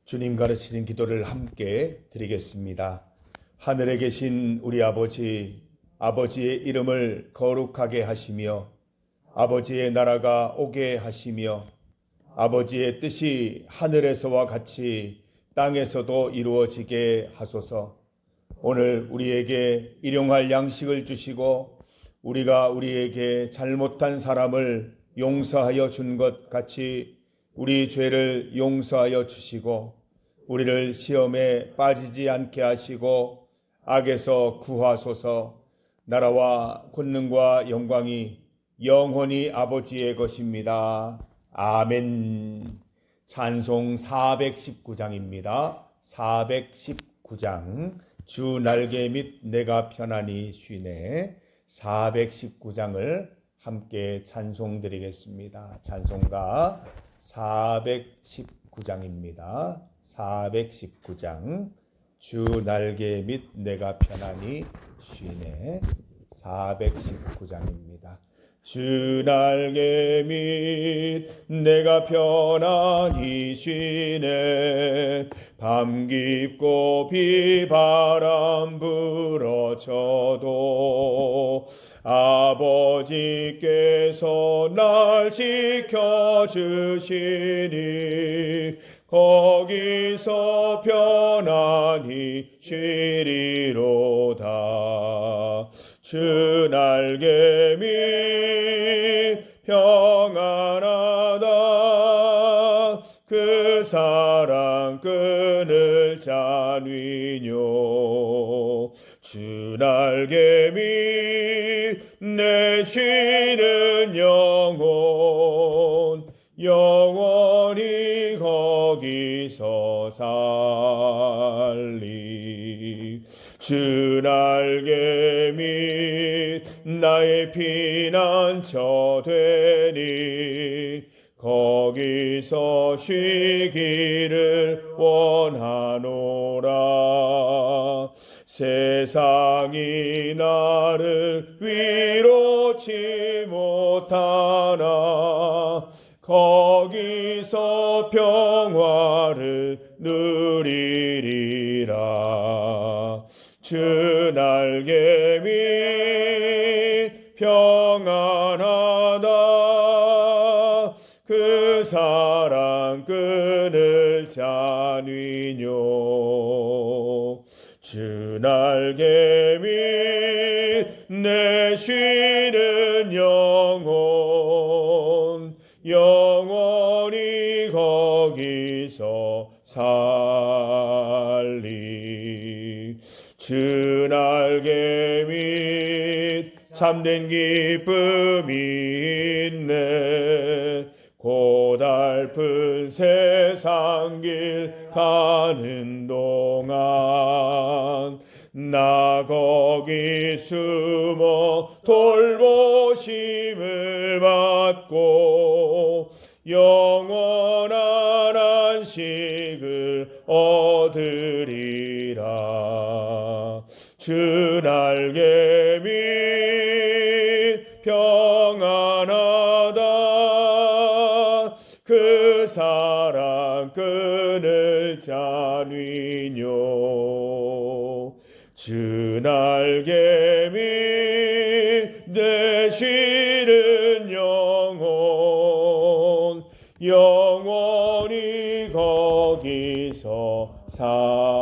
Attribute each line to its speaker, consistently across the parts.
Speaker 1: 주님 가르치신 기도를 함께 드리겠습니다. 하늘에 계신 우리 아버지, 아버지의 이름을 거룩하게 하시며 아버지의 나라가 오게 하시며 아버지의 뜻이 하늘에서와 같이 땅에서도 이루어지게 하소서. 오늘 우리에게 일용할 양식을 주시고 우리가 우리에게 잘못한 사람을 용서하여 준 것 같이 우리 죄를 용서하여 주시고 우리를 시험에 빠지지 않게 하시고 악에서 구하소서. 나라와 권능과 영광이 영원히 아버지의 것입니다. 아멘. 찬송 419장입니다. 419장. 주 날개 밑 내가 편안히 쉬네. 419장을 함께 찬송드리겠습니다. 찬송가 419장입니다. 419장. 주 날개 밑 내가 편안히 쉬네. 419장입니다. 주 날개 밑 내가 편안히 쉬네. 밤 깊고 비바람 불어쳐도 아버지께서 날 지켜주시니 거기서 편안히 쉬리로다. 주 날개 밑 평안하다. 그 사랑 끈을 잔위뇨. 주 날개 밑 내 쉬는 영혼 영원히 거기서 살리. 주 날개 밑 나의 피난처 되니 거기서 쉬기를 원하노라. 세상이 나를 위로치 못하나 거기서 평화를 누리리라. 주 날개 밑 평안하다. 그 사랑 끈을 잔위뇨. 주 날개 밑 내 쉬는 영혼 영원히 거기서 살리. 주 날개 밑 참된 기쁨이 있네. 고달픈 세상 길 가는 동안 나 거기 숨어 돌보심을 받고 영원한 안식을 얻으리라. 주 날개 밑 평안하다. 그 사랑 끈을 잔위뇨. 주 날개 밑 내 쉬는 영혼 영원히 거기서 살리.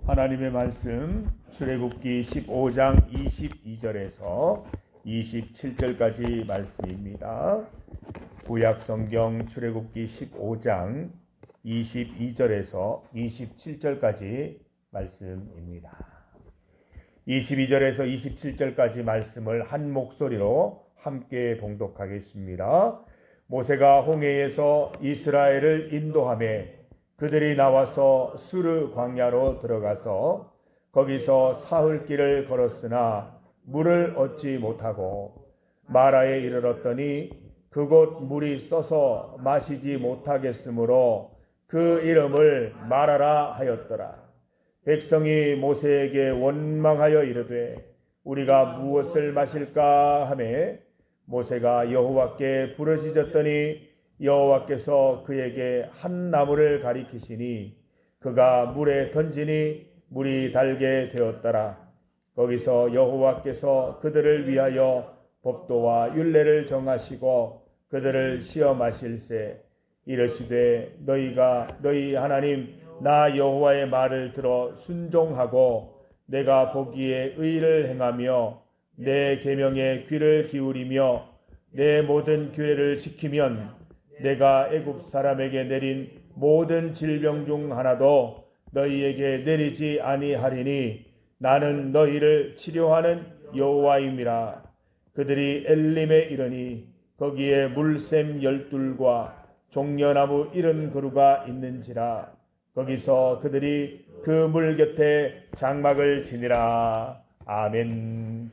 Speaker 1: 하나님의 말씀 출애굽기 15장 22절에서 27절까지 말씀입니다. 구약성경 출애굽기 15장 22절에서 27절까지 말씀입니다. 22절에서 27절까지 말씀을 한 목소리로 함께 봉독하겠습니다. 모세가 홍해에서 이스라엘을 인도하매 그들이 나와서 수르 광야로 들어가서 거기서 사흘길을 걸었으나 물을 얻지 못하고 마라에 이르렀더니 그곳 물이 써서 마시지 못하겠으므로 그 이름을 마라라 하였더라. 백성이 모세에게 원망하여 이르되 우리가 무엇을 마실까 하매 모세가 여호와께 부르짖었더니 여호와께서 그에게 한 나무를 가리키시니 그가 물에 던지니 물이 달게 되었더라. 거기서 여호와께서 그들을 위하여 법도와 율례를 정하시고 그들을 시험하실세 이르시되 너희가 너희 하나님 나 여호와의 말을 들어 순종하고 내가 보기에 의를 행하며 내 계명에 귀를 기울이며 내 모든 규례를 지키면 내가 애굽 사람에게 내린 모든 질병 중 하나도 너희에게 내리지 아니하리니 나는 너희를 치료하는 여호와임이라. 그들이 엘림에 이르니 거기에 물샘 12과 종려나무 70그루가 있는지라. 거기서 그들이 그 물 곁에 장막을 지니라. 아멘.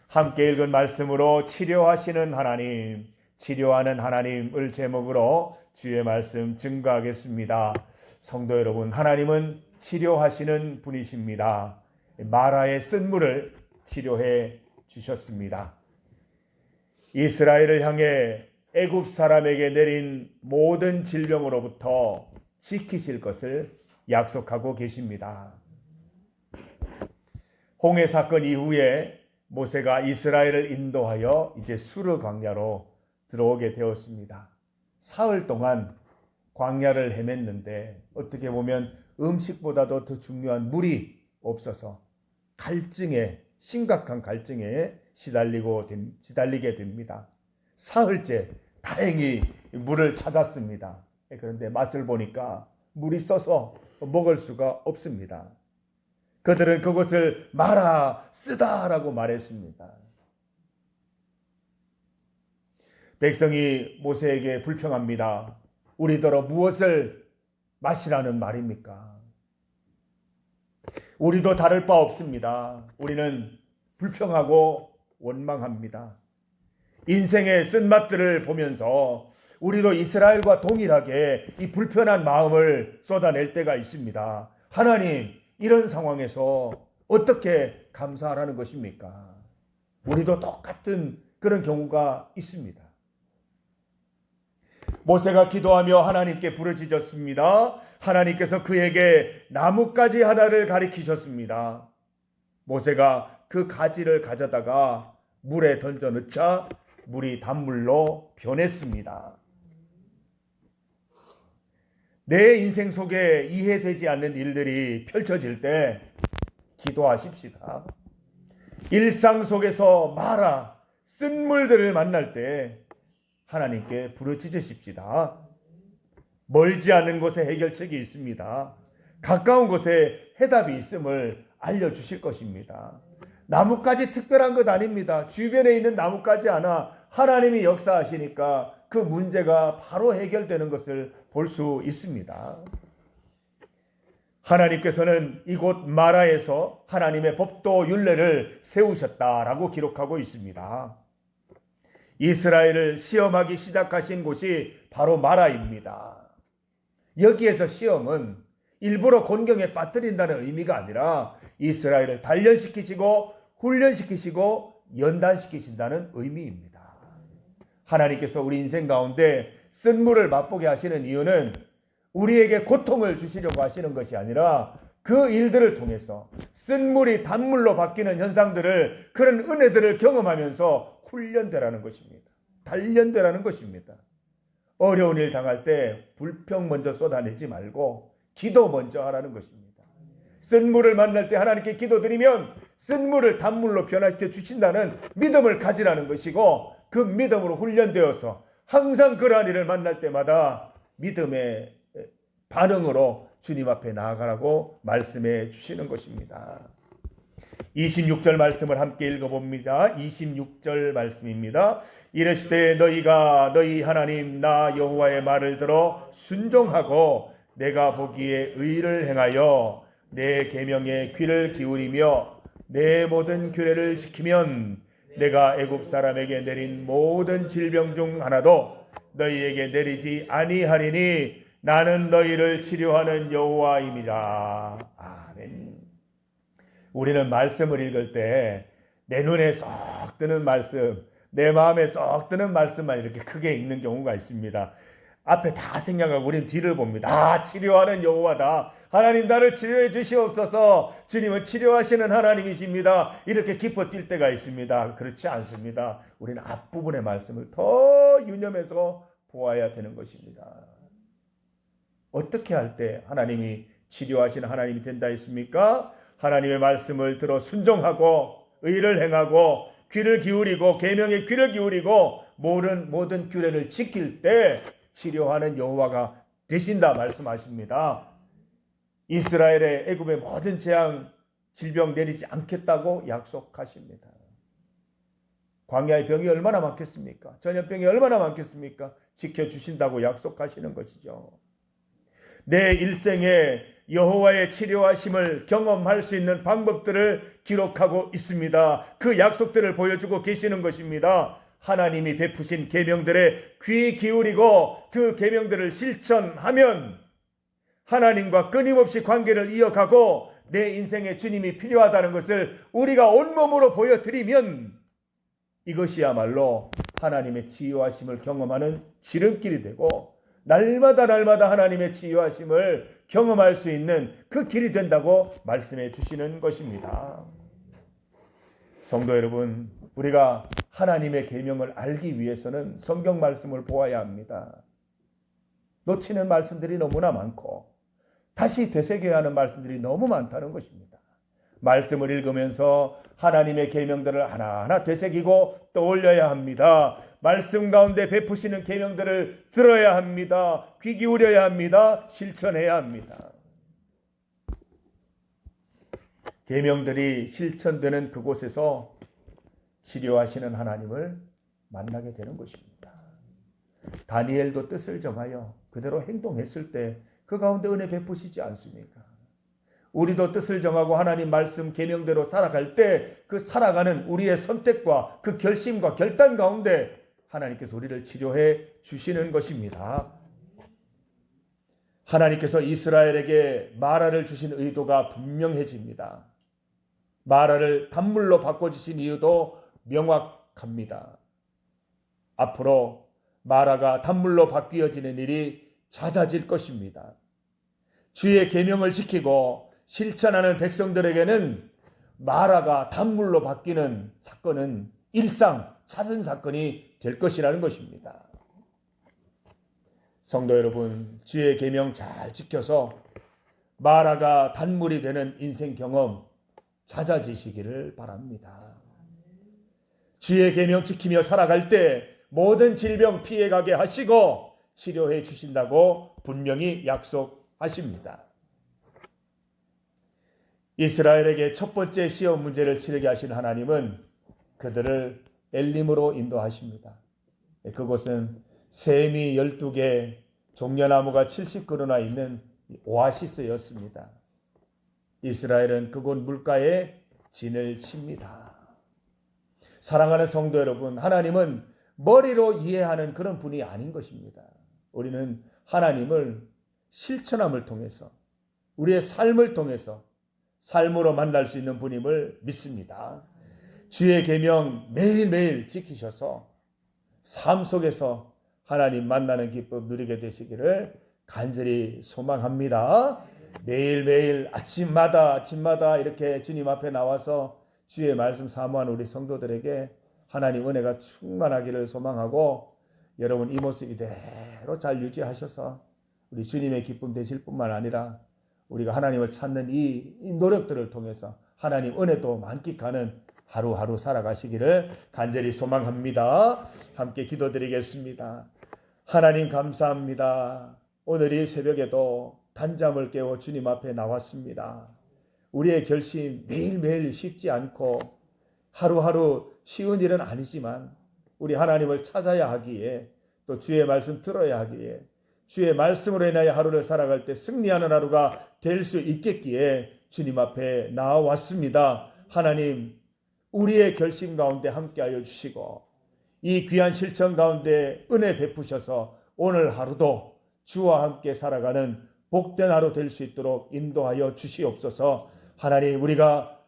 Speaker 1: 함께 읽은 말씀으로 치료하시는 하나님, 치료하는 하나님을 제목으로 주의 말씀 증거하겠습니다. 성도 여러분, 하나님은 치료하시는 분이십니다. 마라의 쓴물을 치료해 주셨습니다. 이스라엘을 향해 애굽 사람에게 내린 모든 질병으로부터 지키실 것을 약속하고 계십니다. 홍해 사건 이후에 모세가 이스라엘을 인도하여 이제 수르 광야로 들어오게 되었습니다. 사흘 동안 광야를 헤맸는데 어떻게 보면 음식보다도 더 중요한 물이 없어서 심각한 갈증에 시달리게 됩니다. 사흘째 다행히 물을 찾았습니다. 그런데 맛을 보니까 물이 써서 먹을 수가 없습니다. 그들은 그것을 마라 쓰다라고 말했습니다. 백성이 모세에게 불평합니다. 우리더러 무엇을 마시라는 말입니까? 우리도 다를 바 없습니다. 우리는 불평하고 원망합니다. 인생의 쓴맛들을 보면서 우리도 이스라엘과 동일하게 이 불편한 마음을 쏟아낼 때가 있습니다. 하나님, 이런 상황에서 어떻게 감사하라는 것입니까? 우리도 똑같은 그런 경우가 있습니다. 모세가 기도하며 하나님께 부르짖었습니다. 하나님께서 그에게 나뭇가지 하나를 가리키셨습니다. 모세가 그 가지를 가져다가 물에 던져 넣자 물이 단물로 변했습니다. 내 인생 속에 이해되지 않는 일들이 펼쳐질 때 기도하십시다. 일상 속에서 마라, 쓴물들을 만날 때 하나님께 부르짖으십시다. 멀지 않은 곳에 해결책이 있습니다. 가까운 곳에 해답이 있음을 알려주실 것입니다. 나뭇가지 특별한 것 아닙니다. 주변에 있는 나뭇가지 하나 하나님이 역사하시니까 그 문제가 바로 해결되는 것을 볼 수 있습니다. 하나님께서는 이곳 마라에서 하나님의 법도 율례를 세우셨다라고 기록하고 있습니다. 이스라엘을 시험하기 시작하신 곳이 바로 마라입니다. 여기에서 시험은 일부러 곤경에 빠뜨린다는 의미가 아니라 이스라엘을 단련시키시고 훈련시키시고 연단시키신다는 의미입니다. 하나님께서 우리 인생 가운데 쓴물을 맛보게 하시는 이유는 우리에게 고통을 주시려고 하시는 것이 아니라 그 일들을 통해서 쓴물이 단물로 바뀌는 현상들을, 그런 은혜들을 경험하면서 훈련되라는 것입니다. 단련되라는 것입니다. 어려운 일 당할 때 불평 먼저 쏟아내지 말고 기도 먼저 하라는 것입니다. 쓴물을 만날 때 하나님께 기도드리면 쓴물을 단물로 변화시켜 주신다는 믿음을 가지라는 것이고, 그 믿음으로 훈련되어서 항상 그러한 일을 만날 때마다 믿음의 반응으로 주님 앞에 나아가라고 말씀해 주시는 것입니다. 26절 말씀을 함께 읽어봅니다. 26절 말씀입니다. 이르시되 너희가 너희 하나님 나 여호와의 말을 들어 순종하고 내가 보기에 의를 행하여 내 계명에 귀를 기울이며 내 모든 규례를 지키면 내가 애굽 사람에게 내린 모든 질병 중 하나도 너희에게 내리지 아니하리니 나는 너희를 치료하는 여호와임이라. 아멘. 우리는 말씀을 읽을 때 내 눈에 쏙 드는 말씀, 내 마음에 쏙 드는 말씀만 이렇게 크게 읽는 경우가 있습니다. 앞에 다 생각하고 우리는 뒤를 봅니다. 아, 치료하는 여호와다. 하나님 나를 치료해 주시옵소서. 주님은 치료하시는 하나님이십니다. 이렇게 기뻐 뛸 때가 있습니다. 그렇지 않습니다. 우리는 앞부분의 말씀을 더 유념해서 보아야 되는 것입니다. 어떻게 할 때 하나님이 치료하시는 하나님이 된다 했습니까? 하나님의 말씀을 들어 순종하고 의를 행하고 귀를 기울이고 계명에 귀를 기울이고 모든 규례를 지킬 때 치료하는 여호와가 되신다 말씀하십니다. 이스라엘의 애굽의 모든 재앙 질병 내리지 않겠다고 약속하십니다. 광야의 병이 얼마나 많겠습니까? 전염병이 얼마나 많겠습니까? 지켜주신다고 약속하시는 것이죠. 내 일생에 여호와의 치료하심을 경험할 수 있는 방법들을 기록하고 있습니다. 그 약속들을 보여주고 계시는 것입니다. 하나님이 베푸신 계명들에 귀 기울이고 그 계명들을 실천하면 하나님과 끊임없이 관계를 이어가고 내 인생에 주님이 필요하다는 것을 우리가 온몸으로 보여드리면 이것이야말로 하나님의 치유하심을 경험하는 지름길이 되고 날마다 하나님의 치유하심을 경험할 수 있는 그 길이 된다고 말씀해 주시는 것입니다. 성도 여러분, 우리가 하나님의 계명을 알기 위해서는 성경 말씀을 보아야 합니다. 놓치는 말씀들이 너무나 많고 다시 되새겨야 하는 말씀들이 너무 많다는 것입니다. 말씀을 읽으면서 하나님의 계명들을 하나하나 되새기고 떠올려야 합니다. 말씀 가운데 베푸시는 계명들을 들어야 합니다. 귀 기울여야 합니다. 실천해야 합니다. 계명들이 실천되는 그곳에서 치료하시는 하나님을 만나게 되는 것입니다. 다니엘도 뜻을 정하여 그대로 행동했을 때 그 가운데 은혜 베푸시지 않습니까? 우리도 뜻을 정하고 하나님 말씀 계명대로 살아갈 때 그 살아가는 우리의 선택과 그 결심과 결단 가운데 하나님께서 우리를 치료해 주시는 것입니다. 하나님께서 이스라엘에게 마라를 주신 의도가 분명해집니다. 마라를 단물로 바꿔주신 이유도 명확합니다. 앞으로 마라가 단물로 바뀌어지는 일이 잦아질 것입니다. 주의 계명을 지키고 실천하는 백성들에게는 마라가 단물로 바뀌는 사건은 일상, 잦은 사건이 될 것이라는 것입니다. 성도 여러분, 주의 계명 잘 지켜서 마라가 단물이 되는 인생 경험 잦아지시기를 바랍니다. 주의 계명 지키며 살아갈 때 모든 질병 피해가게 하시고 치료해 주신다고 분명히 약속하십니다. 이스라엘에게 첫 번째 시험 문제를 치르게 하신 하나님은 그들을 엘림으로 인도하십니다. 그곳은 샘이 12개, 종려나무가 70그루나 있는 오아시스였습니다. 이스라엘은 그곳 물가에 진을 칩니다. 사랑하는 성도 여러분, 하나님은 머리로 이해하는 그런 분이 아닌 것입니다. 우리는 하나님을 실천함을 통해서 우리의 삶을 통해서 삶으로 만날 수 있는 분임을 믿습니다. 주의 계명 매일매일 지키셔서 삶 속에서 하나님 만나는 기쁨 누리게 되시기를 간절히 소망합니다. 매일매일 아침마다 이렇게 주님 앞에 나와서 주의 말씀 사모하는 우리 성도들에게 하나님 은혜가 충만하기를 소망하고 여러분 이 모습 이대로 잘 유지하셔서 우리 주님의 기쁨 되실 뿐만 아니라 우리가 하나님을 찾는 이 노력들을 통해서 하나님 은혜도 만끽하는 하루하루 살아가시기를 간절히 소망합니다. 함께 기도드리겠습니다. 하나님 감사합니다. 오늘 이 새벽에도 단잠을 깨워 주님 앞에 나왔습니다. 우리의 결심 매일매일 쉽지 않고 하루하루 쉬운 일은 아니지만 우리 하나님을 찾아야 하기에 또 주의 말씀 들어야 하기에 주의 말씀으로 인하여 하루를 살아갈 때 승리하는 하루가 될 수 있겠기에 주님 앞에 나와왔습니다. 하나님 우리의 결심 가운데 함께하여 주시고 이 귀한 실천 가운데 은혜 베푸셔서 오늘 하루도 주와 함께 살아가는 복된 하루 될 수 있도록 인도하여 주시옵소서. 하나님 우리가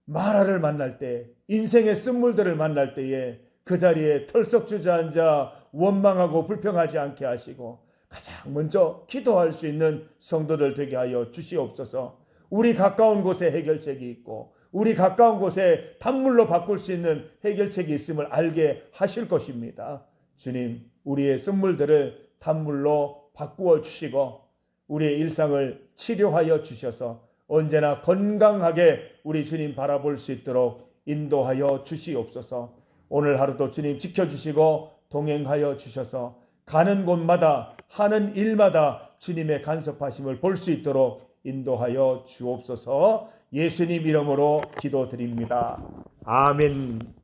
Speaker 1: 마라를 만날 때 인생의 쓴물들을 만날 때에 그 자리에 털썩 주저앉아 원망하고 불평하지 않게 하시고 가장 먼저 기도할 수 있는 성도들 되게 하여 주시옵소서. 우리 가까운 곳에 해결책이 있고 우리 가까운 곳에 단물로 바꿀 수 있는 해결책이 있음을 알게 하실 것입니다. 주님, 우리의 선물들을 단물로 바꾸어 주시고 우리의 일상을 치료하여 주셔서 언제나 건강하게 우리 주님 바라볼 수 있도록 인도하여 주시옵소서. 오늘 하루도 주님 지켜주시고 동행하여 주셔서 가는 곳마다 하는 일마다 주님의 간섭하심을 볼 수 있도록 인도하여 주옵소서. 예수님 이름으로 기도드립니다. 아멘.